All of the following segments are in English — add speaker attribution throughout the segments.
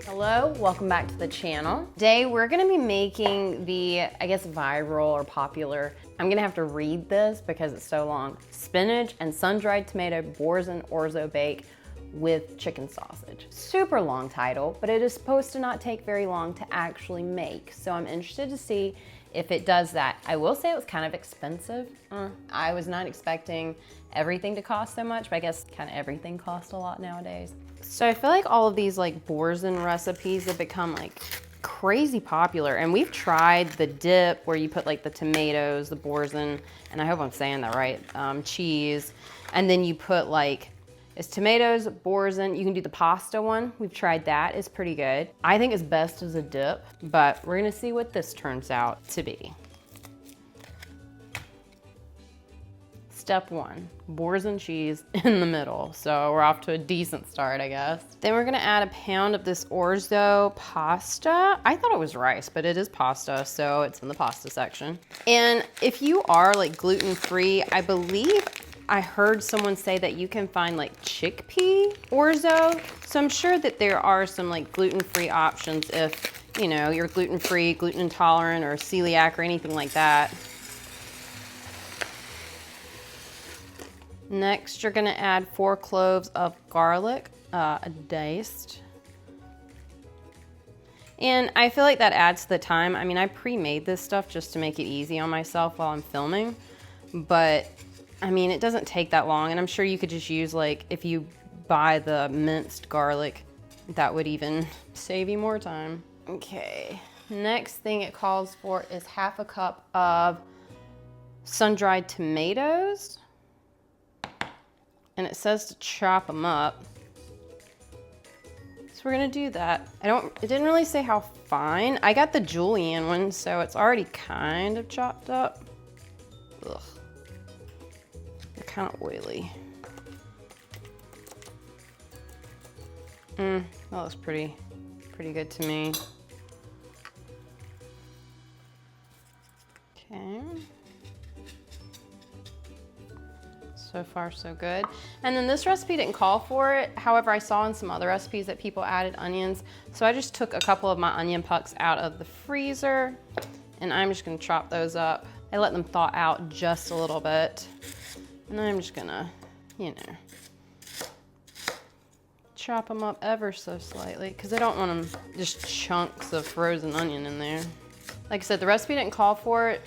Speaker 1: Hello, welcome back to the channel. Today we're gonna be making the, I guess, viral or popular, I'm gonna have to read this because it's so long, spinach and sun-dried tomato Boursin Orzo bake with chicken sausage. Super long title, but it is supposed to not take very long to actually make. So I'm interested to see if it does that. I will say it was kind of expensive. I was not expecting everything to cost so much, but I guess kind of everything costs a lot nowadays. So I feel like all of these like Boursin recipes have become like crazy popular, and we've tried the dip where you put like the tomatoes, the Boursin, and I hope I'm saying that right, cheese, and then you put like, it's tomatoes, Boursin. You can do the pasta one. We've tried that, it's pretty good. I think it's best as a dip, but we're gonna see what this turns out to be. Step one, Boursin cheese in the middle. So we're off to a decent start, I guess. Then we're gonna add a pound of this Orzo pasta. I thought it was rice, but it is pasta, so it's in the pasta section. And if you are like gluten-free, I believe I heard someone say that you can find like chickpea Orzo. So I'm sure that there are some like gluten-free options if, you know, you're gluten-free, gluten intolerant, or celiac or anything like that. Next, you're gonna add 4 cloves of garlic, diced. And I feel like that adds to the time. I mean, I pre-made this stuff just to make it easy on myself while I'm filming, but I mean, it doesn't take that long, and I'm sure you could just use like, if you buy the minced garlic, that would even save you more time. Okay, next thing it calls for is 1/2 cup of sun-dried tomatoes. And it says to chop them up. So we're gonna do that. It didn't really say how fine. I got the julienne one, so it's already kind of chopped up. Ugh. They're kind of oily. That looks pretty good to me. Okay. So far, so good. And then this recipe didn't call for it. However, I saw in some other recipes that people added onions. So I just took a couple of my onion pucks out of the freezer, and I'm just gonna chop those up. I let them thaw out just a little bit. And I'm just gonna, you know, chop them up ever so slightly, because I don't want them just chunks of frozen onion in there. Like I said, the recipe didn't call for it,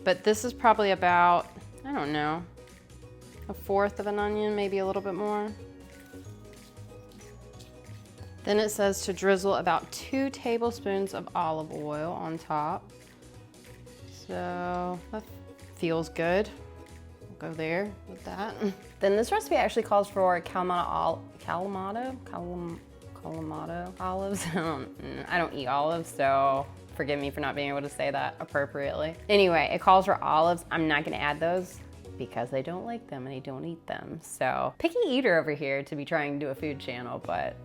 Speaker 1: but this is probably about, I don't know, 1/4 of an onion, maybe a little bit more. Then it says to drizzle about 2 tablespoons of olive oil on top. So that feels good. We'll go there with that. Then this recipe actually calls for Kalamata olives. I don't eat olives, so forgive me for not being able to say that appropriately. Anyway, it calls for olives. I'm not gonna add those because I don't like them and I don't eat them. So picky eater over here to be trying to do a food channel, but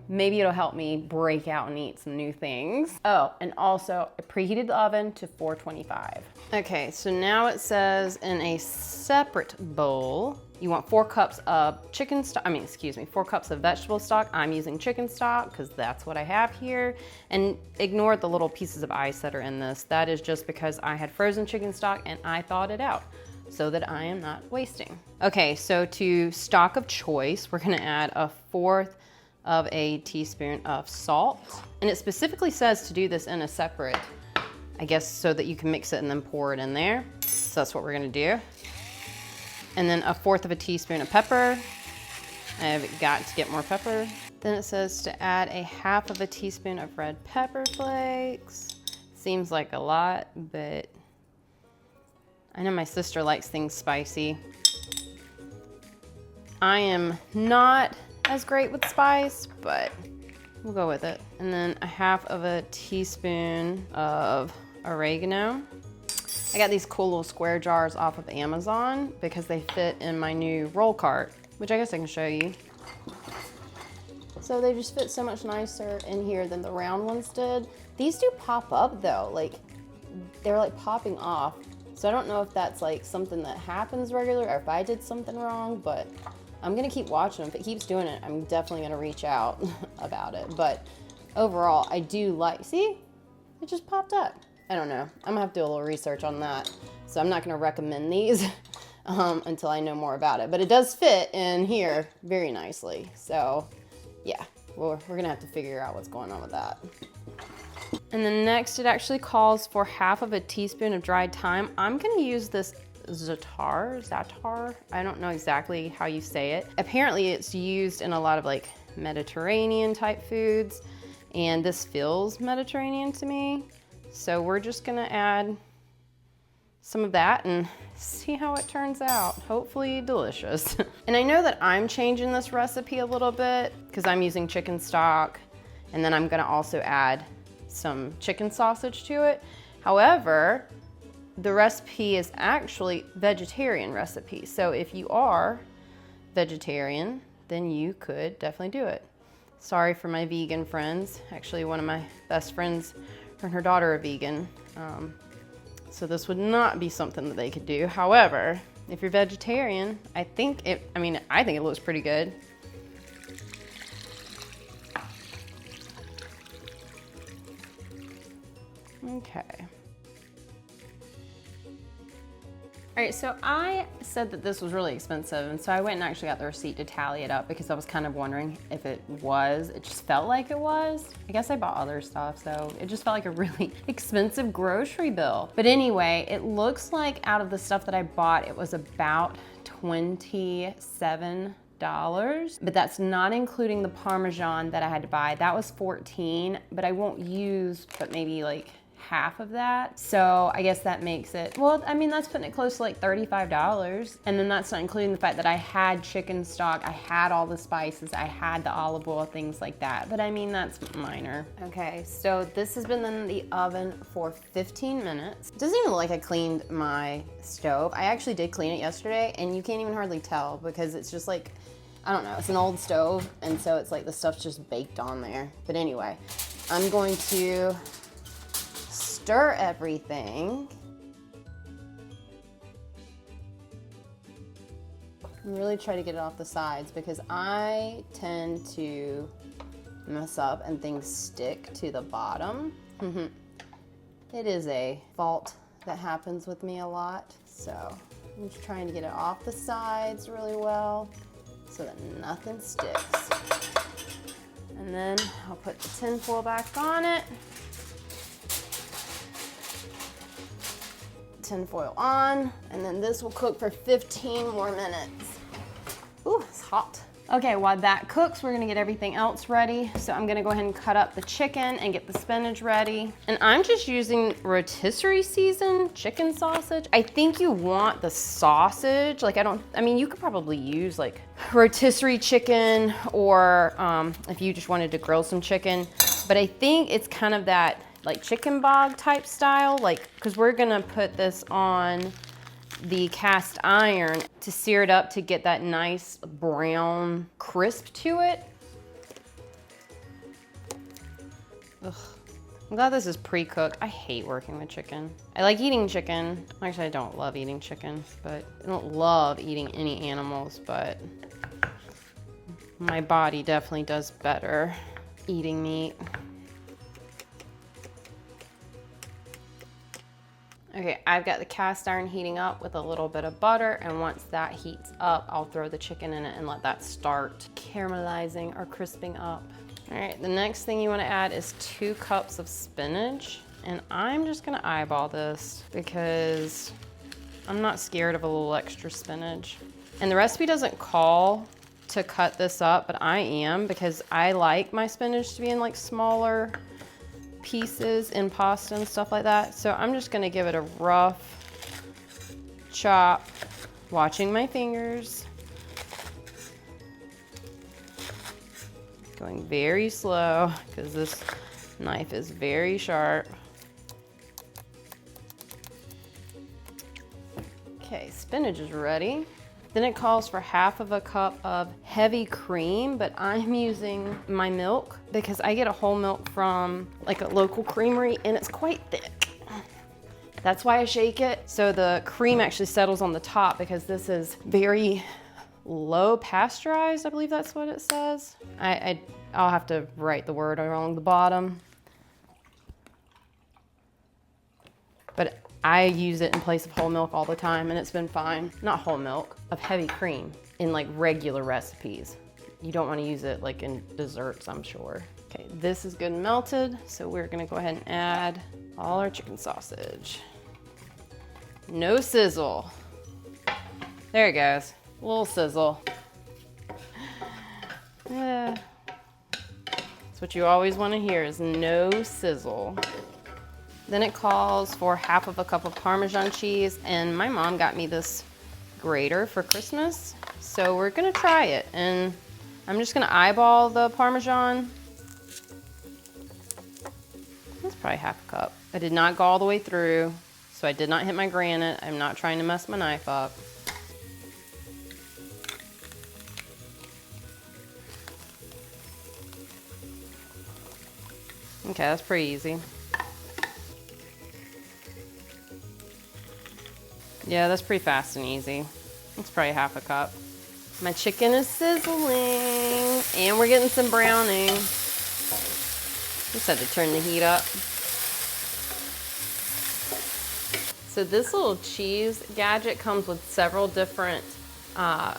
Speaker 1: maybe it'll help me break out and eat some new things. Oh, and also I preheated the oven to 425. Okay, so now it says in a separate bowl, you want 4 cups of chicken stock, 4 cups of vegetable stock. I'm using chicken stock because that's what I have here. And ignore the little pieces of ice that are in this. That is just because I had frozen chicken stock and I thawed it out, so that I am not wasting. Okay, so to stock of choice, we're gonna add 1/4 of a teaspoon of salt. And it specifically says to do this in a separate, I guess, so that you can mix it and then pour it in there. So that's what we're gonna do. And then 1/4 of a teaspoon of pepper. I've got to get more pepper. Then it says to add 1/2 of a teaspoon of red pepper flakes. Seems like a lot, but I know my sister likes things spicy. I am not as great with spice, but we'll go with it. And then 1/2 of a teaspoon of oregano. I got these cool little square jars off of Amazon because they fit in my new roll cart, which I guess I can show you. So they just fit so much nicer in here than the round ones did. These do pop up though, like they're like popping off. So I don't know if that's like something that happens regularly or if I did something wrong, but I'm gonna keep watching. If it keeps doing it, I'm definitely gonna reach out about it. But overall, I do like, see, it just popped up. I don't know, I'm gonna have to do a little research on that. So I'm not gonna recommend these until I know more about it, but it does fit in here very nicely. So yeah, we're gonna have to figure out what's going on with that. And then next, it actually calls for half of a teaspoon of dried thyme. I'm gonna use this Za'atar. I don't know exactly how you say it. Apparently it's used in a lot of like Mediterranean type foods, and this feels Mediterranean to me. So we're just gonna add some of that and see how it turns out. Hopefully delicious. And I know that I'm changing this recipe a little bit because I'm using chicken stock, and then I'm gonna also add some chicken sausage to it. However, the recipe is actually vegetarian recipe. So if you are vegetarian, then you could definitely do it. Sorry for my vegan friends. Actually, one of my best friends, her and her daughter are vegan. So this would not be something that they could do. However, if you're vegetarian, I think it looks pretty good. Okay. All right, so I said that this was really expensive, and so I went and actually got the receipt to tally it up because I was kind of wondering if it was. It just felt like it was. I guess I bought other stuff, so it just felt like a really expensive grocery bill. But anyway, it looks like out of the stuff that I bought, it was about $27. But that's not including the Parmesan that I had to buy. That was $14, but I won't use but maybe like half of that. So I guess that makes it, well, I mean, that's putting it close to like $35. And then that's not including the fact that I had chicken stock, I had all the spices, I had the olive oil, things like that. But I mean, that's minor. Okay, so this has been in the oven for 15 minutes. It doesn't even look like I cleaned my stove. I actually did clean it yesterday, and you can't even hardly tell because it's just like, I don't know, it's an old stove, and so it's like the stuff's just baked on there. But anyway, I'm going to stir everything. And really try to get it off the sides because I tend to mess up and things stick to the bottom. It is a fault that happens with me a lot. So I'm just trying to get it off the sides really well so that nothing sticks. And then I'll put the tin foil back on it. Tin foil on, and then this will cook for 15 more minutes. Ooh, it's hot. Okay, while that cooks, we're gonna get everything else ready. So I'm gonna go ahead and cut up the chicken and get the spinach ready. And I'm just using rotisserie seasoned chicken sausage. I think you want the sausage. Like I mean, you could probably use like rotisserie chicken or if you just wanted to grill some chicken. But I think it's kind of that like chicken bog type style, like, cause we're gonna put this on the cast iron to sear it up to get that nice brown crisp to it. Ugh. I'm glad this is pre-cooked. I hate working with chicken. I like eating chicken. Actually, I don't love eating chicken, but I don't love eating any animals, but my body definitely does better eating meat. Okay, I've got the cast iron heating up with a little bit of butter, and once that heats up, I'll throw the chicken in it and let that start caramelizing or crisping up. All right, the next thing you wanna add is 2 cups of spinach, and I'm just gonna eyeball this because I'm not scared of a little extra spinach. And the recipe doesn't call to cut this up, but I am because I like my spinach to be in like smaller pieces in pasta and stuff like that. So I'm just gonna give it a rough chop, watching my fingers. Going very slow because this knife is very sharp. Okay, spinach is ready. Then it calls for half of a cup of heavy cream, but I'm using my milk because I get a whole milk from like a local creamery and it's quite thick. That's why I shake it. So the cream actually settles on the top because this is very low pasteurized, I believe that's what it says. I'll have to write the word along the bottom. But I use it in place of whole milk all the time and it's been fine. Not whole milk, of heavy cream in like regular recipes. You don't want to use it like in desserts, I'm sure. Okay, this is good and melted, so we're gonna go ahead and add all our chicken sausage. No sizzle. There it goes, a little sizzle. Yeah. That's what you always want to hear is no sizzle. Then it calls for half of a cup of Parmesan cheese, and my mom got me this grater for Christmas, so we're gonna try it. And I'm just gonna eyeball the Parmesan. That's probably half a cup. I did not go all the way through, so I did not hit my granite. I'm not trying to mess my knife up. Okay, that's pretty easy. Yeah, that's pretty fast and easy. It's probably half a cup. My chicken is sizzling and we're getting some browning. Just had to turn the heat up. So this little cheese gadget comes with several different, I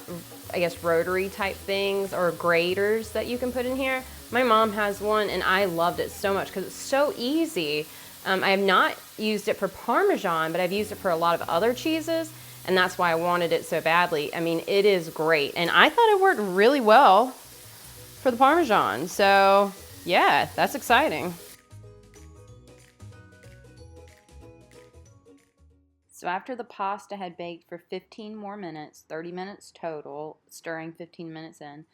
Speaker 1: guess, rotary type things or graters that you can put in here. My mom has one and I loved it so much because it's so easy. I have not used it for Parmesan, but I've used it for a lot of other cheeses, and that's why I wanted it so badly. I mean, it is great, and I thought it worked really well for the Parmesan, so yeah, that's exciting. So after the pasta had baked for 15 more minutes, 30 minutes total, stirring 15 minutes in,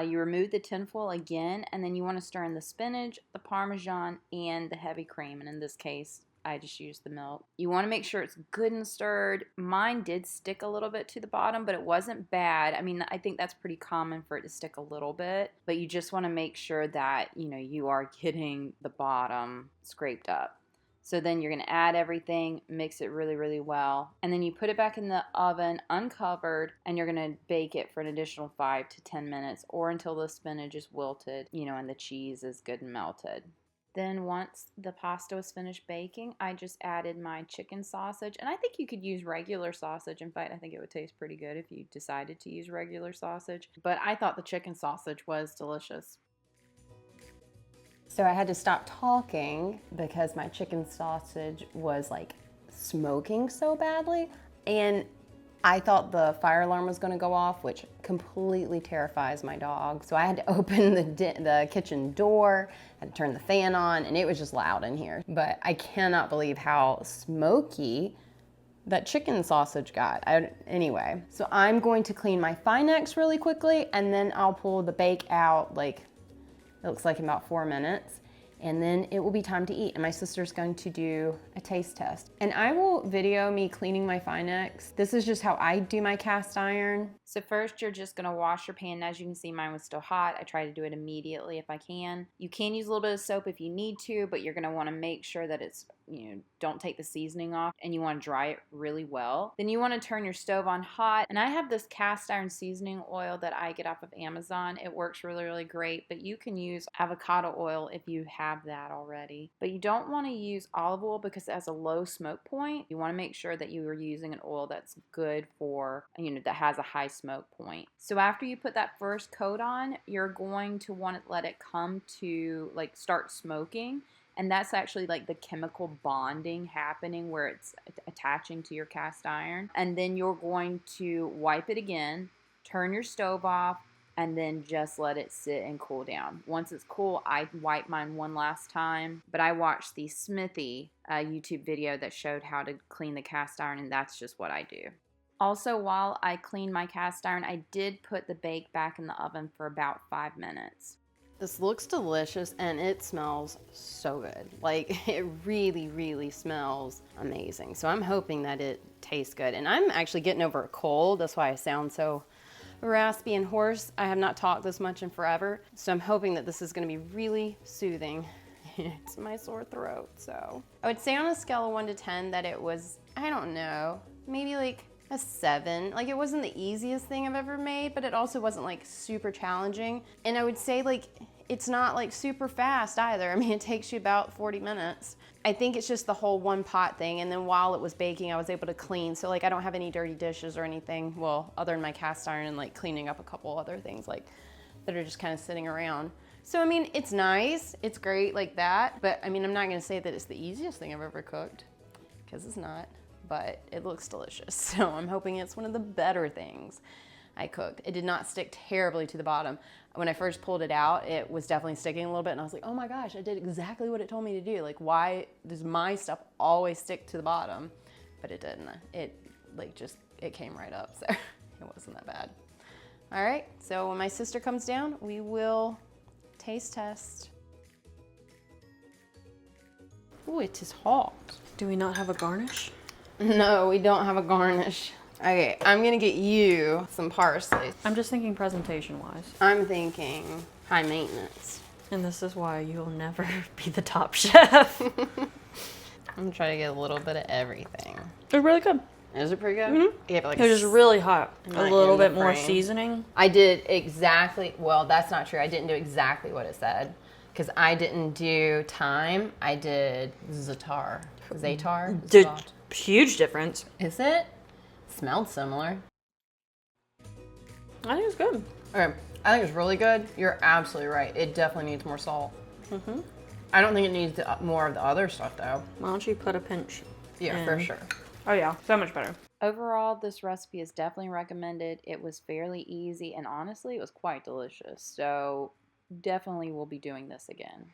Speaker 1: you remove the tinfoil again, and then you want to stir in the spinach, the Parmesan, and the heavy cream. And in this case, I just used the milk. You want to make sure it's good and stirred. Mine did stick a little bit to the bottom, but it wasn't bad. I mean, I think that's pretty common for it to stick a little bit, but you just want to make sure that, you know, you are getting the bottom scraped up. So then you're going to add everything, mix it really, really well, and then you put it back in the oven uncovered, and you're going to bake it for an additional 5 to 10 minutes or until the spinach is wilted, you know, and the cheese is good and melted. Then once the pasta was finished baking, I just added my chicken sausage, and I think you could use regular sausage. In fact, I think it would taste pretty good if you decided to use regular sausage, but I thought the chicken sausage was delicious. So I had to stop talking because my chicken sausage was like smoking so badly, and I thought the fire alarm was gonna go off, which completely terrifies my dog. So I had to open the kitchen door, had to turn the fan on, and it was just loud in here. But I cannot believe how smoky that chicken sausage got. Anyway, so I'm going to clean my Spinach really quickly, and then I'll pull the bake out, like, it looks like in about 4 minutes. And then it will be time to eat. And my sister's going to do a taste test. And I will video me cleaning my Spinach. This is just how I do my cast iron. So first you're just gonna wash your pan. As you can see, mine was still hot. I try to do it immediately if I can. You can use a little bit of soap if you need to, but you're gonna wanna make sure that it's, you know, don't take the seasoning off, and you wanna dry it really well. Then you wanna turn your stove on hot. And I have this cast iron seasoning oil that I get off of Amazon. It works really, really great, but you can use avocado oil if you have that already. But you don't wanna use olive oil because it has a low smoke point. You wanna make sure that you are using an oil that's good for, you know, that has a high smoke point. So after you put that first coat on, you're going to want to let it come to, like, start smoking. And that's actually like the chemical bonding happening where it's attaching to your cast iron. And then you're going to wipe it again, turn your stove off, and then just let it sit and cool down. Once it's cool, I wipe mine one last time. But I watched the Smithy YouTube video that showed how to clean the cast iron, and that's just what I do. Also, while I cleaned my cast iron, I did put the bake back in the oven for about 5 minutes. This looks delicious and it smells so good. Like, it really, really smells amazing. So I'm hoping that it tastes good. And I'm actually getting over a cold. That's why I sound so raspy and hoarse. I have not talked this much in forever. So I'm hoping that this is gonna be really soothing. It's my sore throat, so. I would say on a scale of 1 to 10 that it was, I don't know, maybe like A 7. Like, it wasn't the easiest thing I've ever made, but it also wasn't like super challenging. And I would say like, it's not like super fast either. I mean, it takes you about 40 minutes. I think it's just the whole one pot thing. And then while it was baking, I was able to clean. So like, I don't have any dirty dishes or anything. Well, other than my cast iron and like cleaning up a couple other things like that are just kind of sitting around. So, I mean, it's nice. It's great like that. But I mean, I'm not gonna say that it's the easiest thing I've ever cooked, because it's not. But it looks delicious. So I'm hoping it's one of the better things I cooked. It did not stick terribly to the bottom. When I first pulled it out, it was definitely sticking a little bit, and I was like, oh my gosh, I did exactly what it told me to do. Like, why does my stuff always stick to the bottom? But it didn't. It like just, it came right up, so it wasn't that bad. All right, so when my sister comes down, we will taste test. Oh, it is hot.
Speaker 2: Do we not have a garnish?
Speaker 1: No, we don't have a garnish. Okay, I'm gonna get you some parsley.
Speaker 2: I'm just thinking presentation-wise.
Speaker 1: I'm thinking high maintenance.
Speaker 2: And this is why you'll never be the top chef.
Speaker 1: I'm gonna try to get a little bit of everything.
Speaker 2: They're really good.
Speaker 1: Is it pretty good?
Speaker 2: Mm-hmm.
Speaker 1: Yeah, but like
Speaker 2: They're just really hot. A little bit more
Speaker 1: frame.
Speaker 2: seasoning.
Speaker 1: I did exactly, well, that's not true. I didn't do exactly what it said, because I didn't do thyme. I did Za'atar. Za'atar?
Speaker 2: Huge difference.
Speaker 1: Is it? Smelled similar.
Speaker 2: I think it's good.
Speaker 1: Okay, I think it's really good. You're absolutely right. It definitely needs more salt.
Speaker 2: Mm-hmm.
Speaker 1: I don't think it needs more of the other stuff though.
Speaker 2: Why don't you put a pinch?
Speaker 1: Yeah,
Speaker 2: in?
Speaker 1: for sure.
Speaker 2: Oh yeah, so much better.
Speaker 3: Overall, this recipe is definitely recommended. It was fairly easy, and honestly, it was quite delicious. So definitely we'll be doing this again.